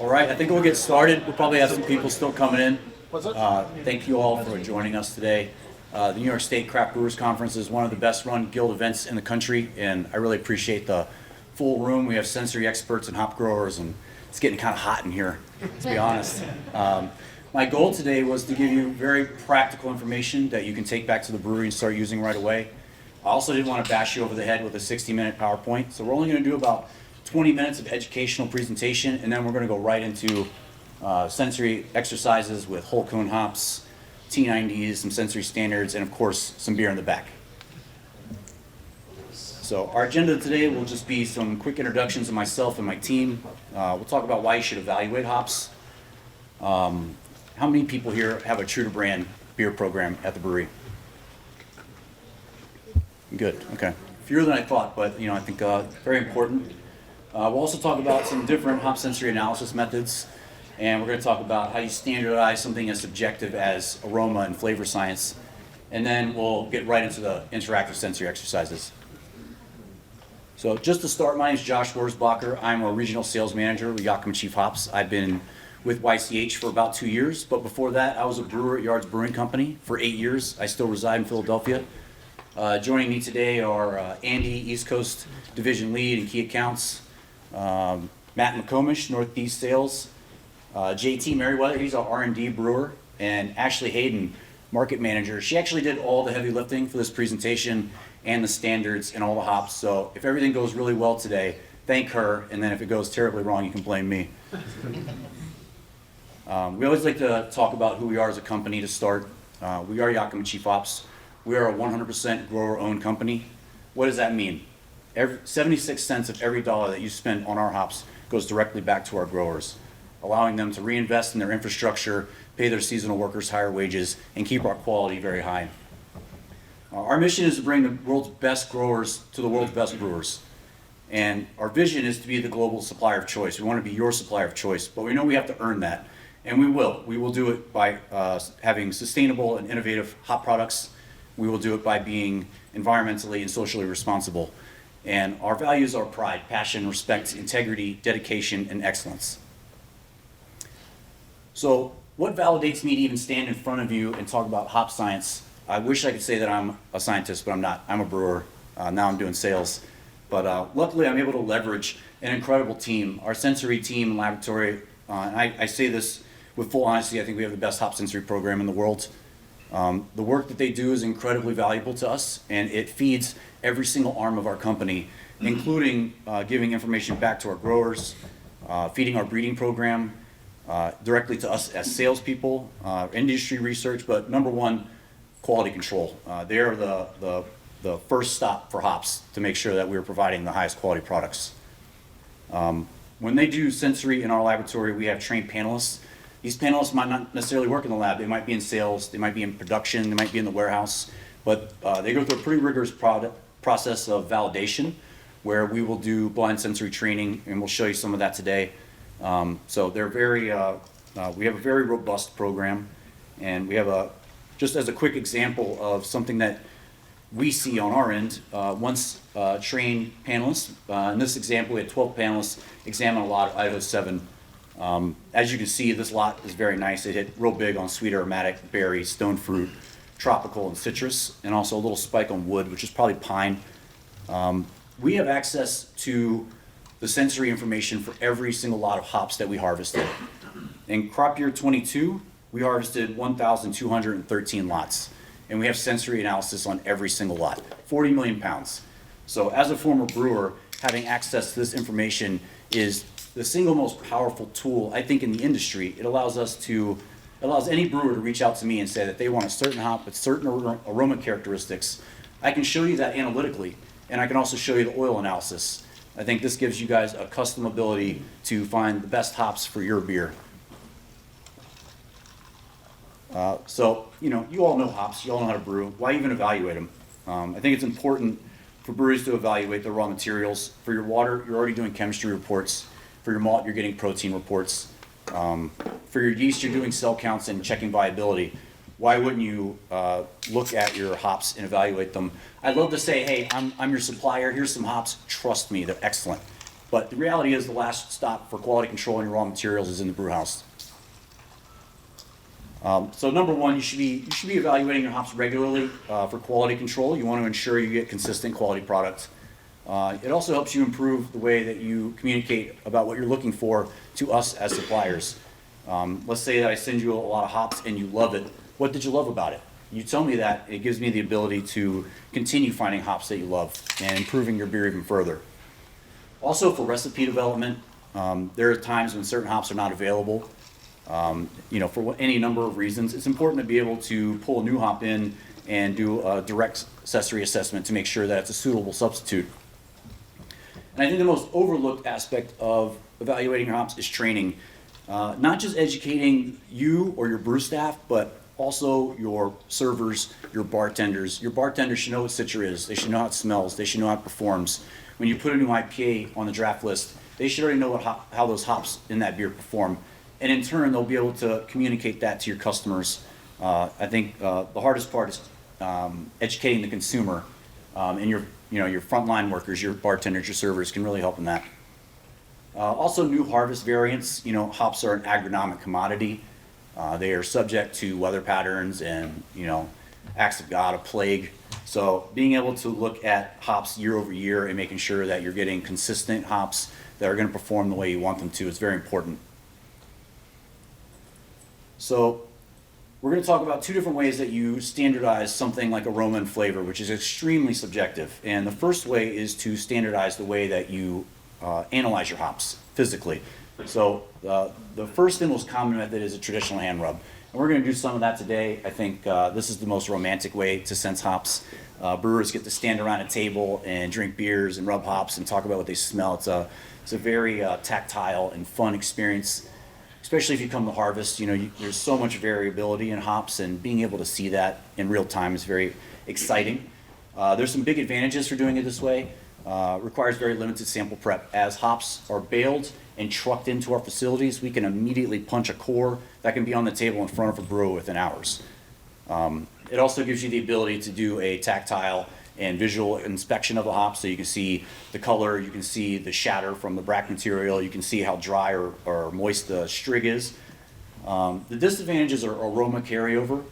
All right, I think we'll get started. We'll probably have some people still coming in. Thank you all for joining us today. The New York State Craft Brewers Conference is one of the best run guild events in the country, and I really appreciate the full room. We have sensory experts and hop growers, and it's getting kind of hot in here, to be honest. My goal today was to give you very practical information that you can take back to the brewery and start using right away. I also didn't want to bash you over the head with a 60-minute PowerPoint, so we're only going to do about 20 minutes of educational presentation, and then we're going to go right into sensory exercises with whole cone hops, T90s, some sensory standards, and of course, some beer in the back. So our agenda today will just be some quick introductions of myself and my team. We'll talk about why you should evaluate hops. How many people here have a true to brand beer program at the brewery? Good, okay. Fewer than I thought, but I think very important. We'll also talk about some different hop sensory analysis methods, and we're going to talk about how you standardize something as subjective as aroma and flavor science, and then we'll get right into the interactive sensory exercises. So just to start, my name is Josh Wurzbacher. I'm a regional sales manager with Yakima Chief Hops. I've been with YCH for about 2 years, but before that I was a brewer at Yards Brewing Company for 8 years. I still reside in Philadelphia. Joining me today are Andy, East Coast Division Lead and Key Accounts, Matt McComish, Northeast Sales, JT Merriweather, he's our R&D brewer, and Ashley Hayden, Market Manager. She actually did all the heavy lifting for this presentation and the standards and all the hops, so if everything goes really well today, thank her, and then if it goes terribly wrong, you can blame me. We always like to talk about who we are as a company to start. We are Yakima Chief Hops. We are a 100% grower-owned company. What does that mean? 76 cents of every dollar that you spend on our hops goes directly back to our growers, allowing them to reinvest in their infrastructure, pay their seasonal workers higher wages, and keep our quality very high. Our mission is to bring the world's best growers to the world's best brewers. And our vision is to be the global supplier of choice. We want to be your supplier of choice, but we know we have to earn that. And we will. We will do it by having sustainable and innovative hop products. We will do it by being environmentally and socially responsible. And our values are pride, passion, respect, integrity, dedication, and excellence. So what validates me to even stand in front of you and talk about hop science? I wish I could say that I'm a scientist, but I'm not. I'm a brewer. Now I'm doing sales. But luckily I'm able to leverage an incredible team. Our sensory team and laboratory, and I say this with full honesty, I think we have the best hop sensory program in the world. The work that they do is incredibly valuable to us, and it feeds every single arm of our company, including giving information back to our growers, feeding our breeding program, directly to us as salespeople, industry research, but number one, quality control. They are the first stop for hops to make sure that we're providing the highest quality products. When they do sensory in our laboratory, we have trained panelists. These panelists might not necessarily work in the lab. They might be in sales, they might be in production, they might be in the warehouse, but they go through a pretty rigorous process of validation where we will do blind sensory training, and we'll show you some of that today. So they're very, we have a very robust program, and we have just as a quick example of something that we see on our end, once trained panelists, in this example we had 12 panelists examine a lot of Idaho 7. As you can see, this lot is very nice. It hit real big on sweet aromatic, berry, stone fruit, tropical, and citrus, and also a little spike on wood, which is probably pine. We have access to the sensory information for every single lot of hops that we harvested. In crop year 22, we harvested 1,213 lots, and we have sensory analysis on every single lot, 40 million pounds. So as a former brewer, having access to this information is the single most powerful tool, I think, in the industry. It allows any brewer to reach out to me and say that they want a certain hop with certain aroma characteristics. I can show you that analytically, and I can also show you the oil analysis. I think this gives you guys a custom ability to find the best hops for your beer. So, you all know hops, you all know how to brew. Why even evaluate them? I think it's important for breweries to evaluate their raw materials. For your water, you're already doing chemistry reports. For your malt, you're getting protein reports. For your yeast, you're doing cell counts and checking viability. Why wouldn't you look at your hops and evaluate them? I'd love to say, hey, I'm your supplier, here's some hops, trust me, they're excellent. But the reality is the last stop for quality control in your raw materials is in the brew house. So number one, you should be evaluating your hops regularly for quality control. You want to ensure you get consistent quality products. It also helps you improve the way that you communicate about what you're looking for to us as suppliers. Let's say that I send you a lot of hops and you love it. What did you love about it? You tell me that, it gives me the ability to continue finding hops that you love and improving your beer even further. Also for recipe development, there are times when certain hops are not available. For any number of reasons, it's important to be able to pull a new hop in and do a direct accessory assessment to make sure that it's a suitable substitute. And I think the most overlooked aspect of evaluating your hops is training. Not just educating you or your brew staff, but also your servers, your bartenders. Your bartenders should know what Citra is. They should know how it smells. They should know how it performs. When you put a new IPA on the draft list, they should already know how those hops in that beer perform. And in turn, they'll be able to communicate that to your customers. I think the hardest part is educating the consumer, and your frontline workers, your bartenders, your servers can really help in that. Also, new harvest variants. Hops are an agronomic commodity. They are subject to weather patterns and acts of God, a plague. So being able to look at hops year over year and making sure that you're getting consistent hops that are going to perform the way you want them to is very important. So we're going to talk about two different ways that you standardize something like aroma and flavor, which is extremely subjective. And the first way is to standardize the way that you analyze your hops physically. So the first and most common method is a traditional hand rub. And we're going to do some of that today. I think this is the most romantic way to sense hops. Brewers get to stand around a table and drink beers and rub hops and talk about what they smell. It's a very tactile and fun experience. Especially if you come to harvest, there's so much variability in hops, and being able to see that in real time is very exciting. There's some big advantages for doing it this way. Requires very limited sample prep. As hops are baled and trucked into our facilities, we can immediately punch a core that can be on the table in front of a brewer within hours. It also gives you the ability to do a tactile and visual inspection of the hops, so you can see the color, you can see the shatter from the bract material, you can see how dry or moist the strig is. The disadvantages are aroma carryover.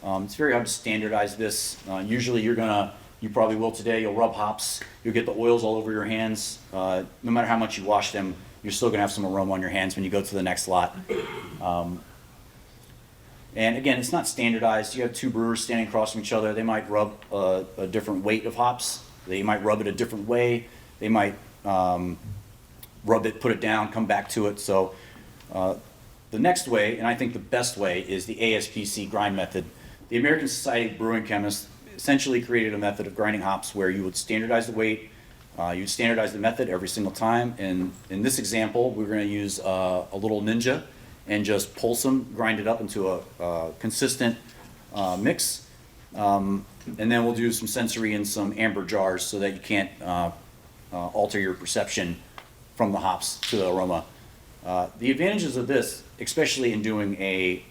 It's very hard to standardize this. Usually you probably will today, you'll rub hops, you'll get the oils all over your hands. No matter how much you wash them, you're still gonna have some aroma on your hands when you go to the next lot. And again, it's not standardized. You have two brewers standing across from each other. They might rub a different weight of hops. They might rub it a different way. They might rub it, put it down, come back to it. So the next way, and I think the best way, is the ASPC grind method. The American Society of Brewing Chemists essentially created a method of grinding hops where you would standardize the weight, you'd standardize the method every single time. And in this example, we're going to use a little Ninja and just pulse them, grind it up into a consistent mix. And then we'll do some sensory in some amber jars so that you can't alter your perception from the hops to the aroma. The advantages of this, especially in doing a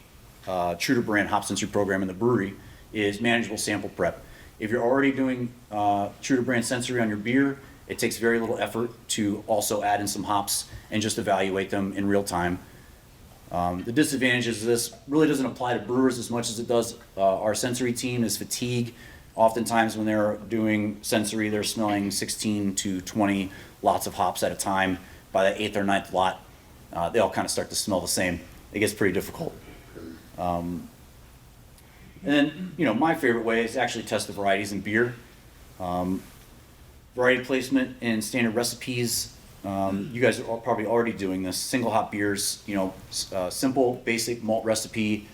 true to brand hop sensory program in the brewery, is manageable sample prep. If you're already doing true to brand sensory on your beer, it takes very little effort to also add in some hops and just evaluate them in real time. The disadvantages of this really doesn't apply to brewers as much as it does our sensory team, is fatigue. Oftentimes when they're doing sensory, they're smelling 16 to 20 lots of hops at a time. By the 8th or 9th lot, they all kind of start to smell the same. It gets pretty difficult. And then, my favorite way is to actually test the varieties in beer. Variety placement and standard recipes. You guys are probably already doing this. Single hop beers, simple, basic malt recipe,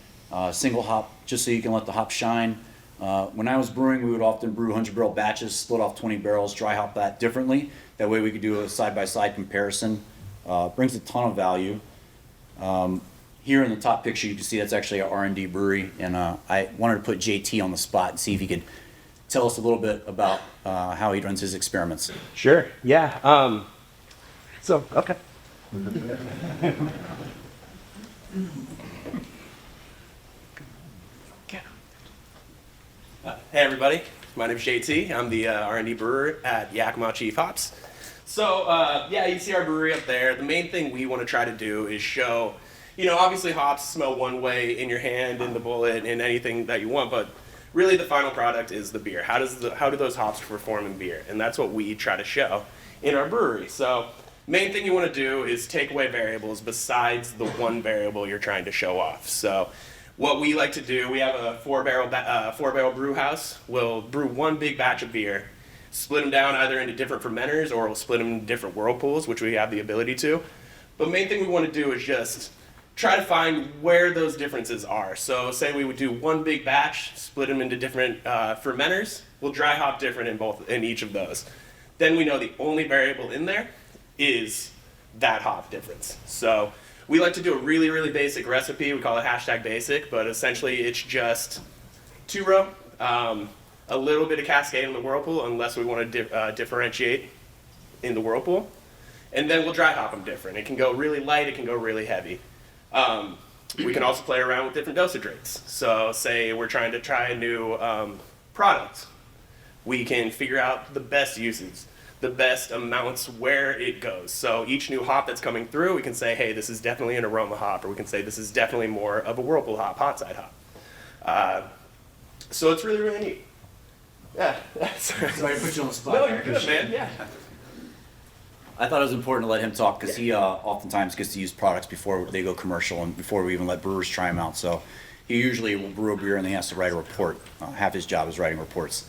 single hop, just so you can let the hop shine. When I was brewing, we would often brew 100-barrel batches, split off 20 barrels, dry hop that differently. That way we could do a side-by-side comparison. Brings a ton of value. Here in the top picture, you can see that's actually our R&D brewery, and I wanted to put JT on the spot and see if he could tell us a little bit about how he runs his experiments. Sure, yeah. Okay. Hey everybody, my name is JT. I'm the R&D brewer at Yakima Chief Hops. So, yeah, you see our brewery up there. The main thing we want to try to do is show, obviously hops smell one way in your hand, in the bullet, in anything that you want, but really the final product is the beer. How do those hops perform in beer? And that's what we try to show in our brewery. So, main thing you want to do is take away variables besides the one variable you're trying to show off. So, what we like to do, we have a four-barrel brew house. We'll brew one big batch of beer, split them down either into different fermenters or we'll split them into different whirlpools, which we have the ability to. But main thing we want to do is just try to find where those differences are. So say we would do one big batch, split them into different fermenters. We'll dry hop different in each of those. Then we know the only variable in there is that hop difference. So we like to do a really, really basic recipe. We call it #basic, but essentially it's just 2-row, a little bit of Cascade in the whirlpool, unless we want to differentiate in the whirlpool. And then we'll dry hop them different. It can go really light, it can go really heavy. We can also play around with different dosage rates. So say we're trying to try a new product. We can figure out the best uses, the best amounts where it goes. So each new hop that's coming through, we can say, hey, this is definitely an aroma hop, or we can say this is definitely more of a whirlpool hop, hot side hop. So it's really, really neat. Yeah. Sorry to put you on the spot. No, you're good, man. Yeah. I thought it was important to let him talk because he oftentimes gets to use products before they go commercial and before we even let brewers try them out. So he usually will brew a beer and then he has to write a report. Half his job is writing reports.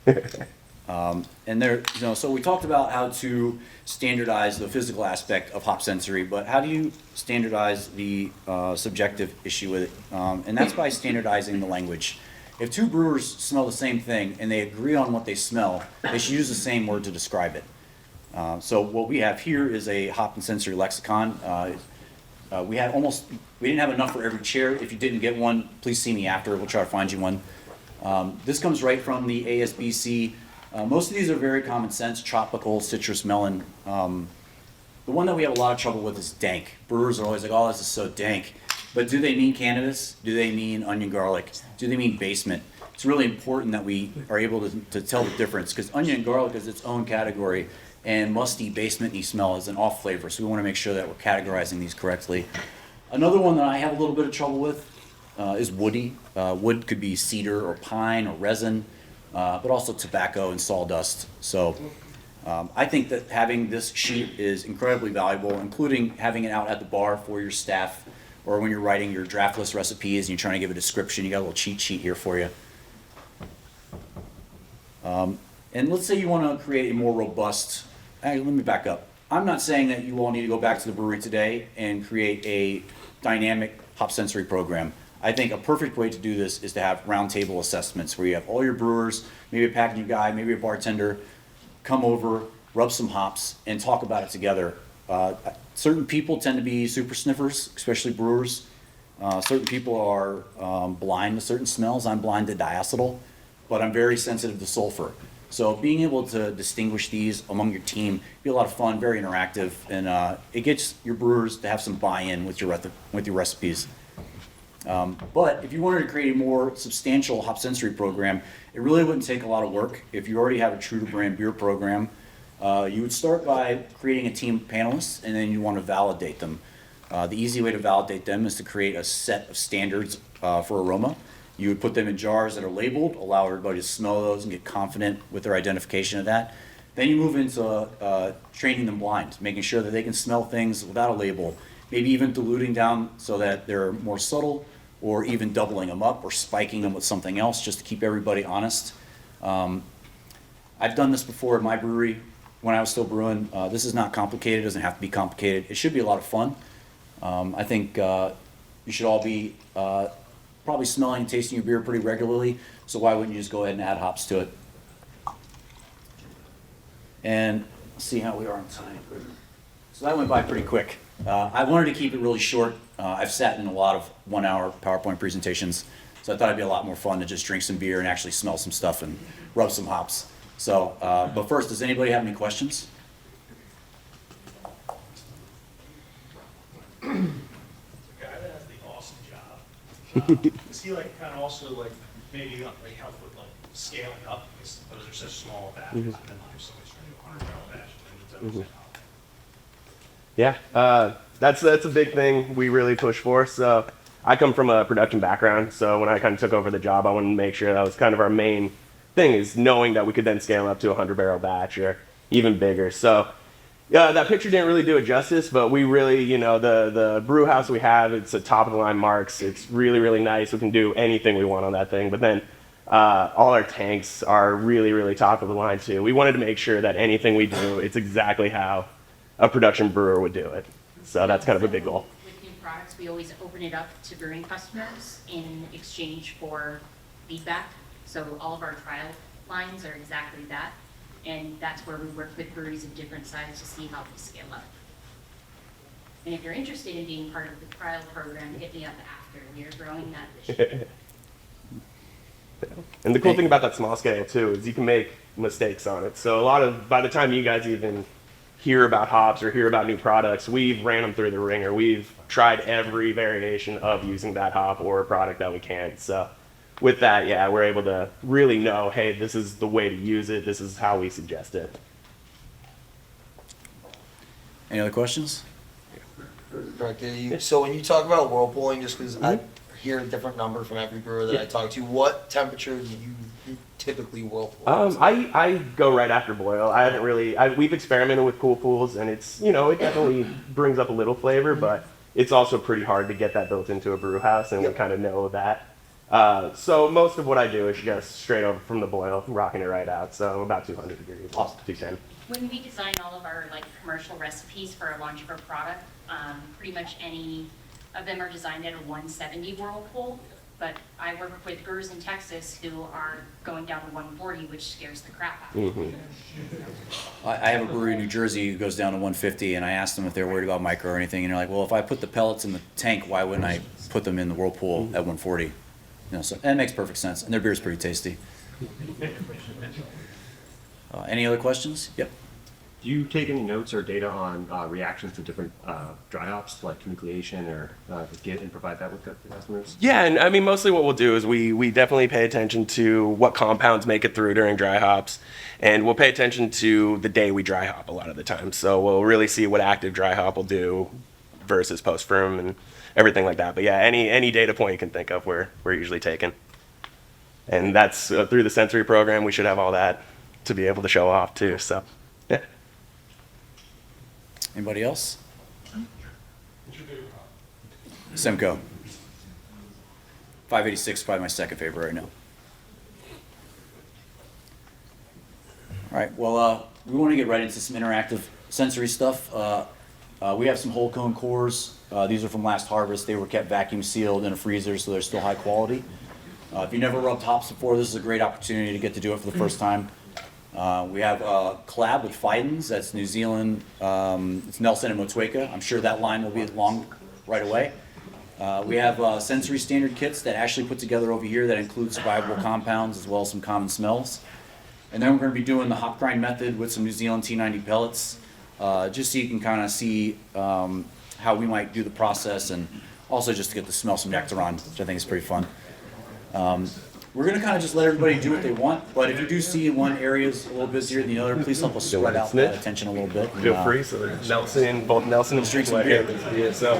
And there, so we talked about how to standardize the physical aspect of hop sensory, but how do you standardize the subjective issue with it? And that's by standardizing the language. If two brewers smell the same thing and they agree on what they smell, they should use the same word to describe it. So what we have here is a hop and sensory lexicon. We didn't have enough for every chair. If you didn't get one, please see me after. We'll try to find you one. This comes right from the ASBC. Most of these are very common sense: tropical, citrus, melon. The one that we have a lot of trouble with is dank. Brewers are always like, oh, this is so dank. But do they mean cannabis? Do they mean onion garlic? Do they mean basement? It's really important that we are able to tell the difference, because onion and garlic is its own category, and musty, basement-y smell is an off flavor. So we want to make sure that we're categorizing these correctly. Another one that I have a little bit of trouble with is woody. Wood could be cedar or pine or resin, but also tobacco and sawdust. So I think that having this sheet is incredibly valuable, including having it out at the bar for your staff, or when you're writing your draft list recipes and you're trying to give a description. You got a little cheat sheet here for you. And let's say you want to create a more robust, let me back up. I'm not saying that you all need to go back to the brewery today and create a dynamic hop sensory program. I think a perfect way to do this is to have roundtable assessments where you have all your brewers, maybe a packaging guy, maybe a bartender, come over, rub some hops, and talk about it together. Certain people tend to be super sniffers, especially brewers. Certain people are blind to certain smells. I'm blind to diacetyl, but I'm very sensitive to sulfur. So being able to distinguish these among your team be a lot of fun, very interactive, and it gets your brewers to have some buy-in with your recipes. But if you wanted to create a more substantial hop sensory program, it really wouldn't take a lot of work. If you already have a true to brand beer program, you would start by creating a team of panelists, and then you want to validate them. The easy way to validate them is to create a set of standards for aroma. You would put them in jars that are labeled, allow everybody to smell those and get confident with their identification of that. Then you move into training them blind, making sure that they can smell things without a label, maybe even diluting down so that they're more subtle, or even doubling them up or spiking them with something else just to keep everybody honest. I've done this before at my brewery when I was still brewing. This is not complicated, it doesn't have to be complicated. It should be a lot of fun. I think you should all be probably smelling and tasting your beer pretty regularly, so why wouldn't you just go ahead and add hops to it? And let's see how we are on time. So that went by pretty quick. I wanted to keep it really short. I've sat in a lot of 1-hour PowerPoint presentations, so I thought it'd be a lot more fun to just drink some beer and actually smell some stuff and rub some hops. So, but first, does anybody have any questions? The guy that has the awesome job, is he like kind of also like maybe like help with like scaling up, because those are such small batches, and then if somebody's trying to do a 100-barrel batch, then Yeah, that's a big thing we really push for. So I come from a production background, so when I kind of took over the job, I wanted to make sure that was kind of our main thing, is knowing that we could then scale up to a 100-barrel batch or even bigger. So yeah, that picture didn't really do it justice, but we really, the brew house we have, it's a top of the line Marks. It's really, really nice. We can do anything we want on that thing. But then all our tanks are really, really top of the line too. We wanted to make sure that anything we do, it's exactly how a production brewer would do it. So that's kind of a big goal. With new products, we always open it up to brewing customers in exchange for feedback. So all of our trial lines are exactly that. And that's where we work with breweries of different sizes to see how they scale up. And if you're interested in being part of the trial program, hit me up after. We are growing that this year. And the cool thing about that small scale too is you can make mistakes on it. So by the time you guys even hear about hops or hear about new products, we've ran them through the ringer. We've tried every variation of using that hop or a product that we can. So with that, yeah, we're able to really know, hey, this is the way to use it. This is how we suggest it. Any other questions? So when you talk about whirlpooling, just because I hear a different number from every brewer that I talk to, what temperature do you typically whirlpool? I go right after boil. I haven't really, we've experimented with cool pools, and it's, it definitely brings up a little flavor, but it's also pretty hard to get that built into a brew house, and we kind of know that. So most of what I do is just straight over from the boil, rocking it right out. So about 200 degrees, 210. When we design all of our commercial recipes for a launch of a product, pretty much any of them are designed at a 170 whirlpool. But I work with brewers in Texas who are going down to 140, which scares the crap out of me. I have a brewery in New Jersey who goes down to 150, and I asked them if they're worried about micro or anything, and they're like, well, if I put the pellets in the tank, why wouldn't I put them in the whirlpool at 140? So and it makes perfect sense, and their beer is pretty tasty. Any other questions? Yep. Do you take any notes or data on reactions to different dry hops, like nucleation, or get and provide that with the customers? Yeah, and I mean, mostly what we'll do is we definitely pay attention to what compounds make it through during dry hops, and we'll pay attention to the day we dry hop a lot of the time. So we'll really see what active dry hop will do versus post-firm and everything like that. But yeah, any data point you can think of, we're usually taking. And that's through the sensory program, we should have all that to be able to show off too, so yeah. Anybody else? Simcoe. 586 is probably my second favorite right now. All right, well, we want to get right into some interactive sensory stuff. We have some whole cone cores. These are from last harvest. They were kept vacuum sealed in a freezer, so they're still high quality. If you never rubbed hops before, this is a great opportunity to get to do it for the first time. We have a collab with Fidens. That's New Zealand. It's Nelson and Motueka. I'm sure that line will be long right away. We have sensory standard kits that Ashley put together over here that include survivable compounds as well as some common smells. And then we're going to be doing the hop grind method with some New Zealand T90 pellets, just so you can kind of see how we might do the process, and also just to get to smell some nectar on, which I think is pretty fun. We're going to kind of just let everybody do what they want, but if you do see one area is a little busier than the other, please help us spread out that attention a little bit. Feel free. So both Nelson and Drink some beer. So,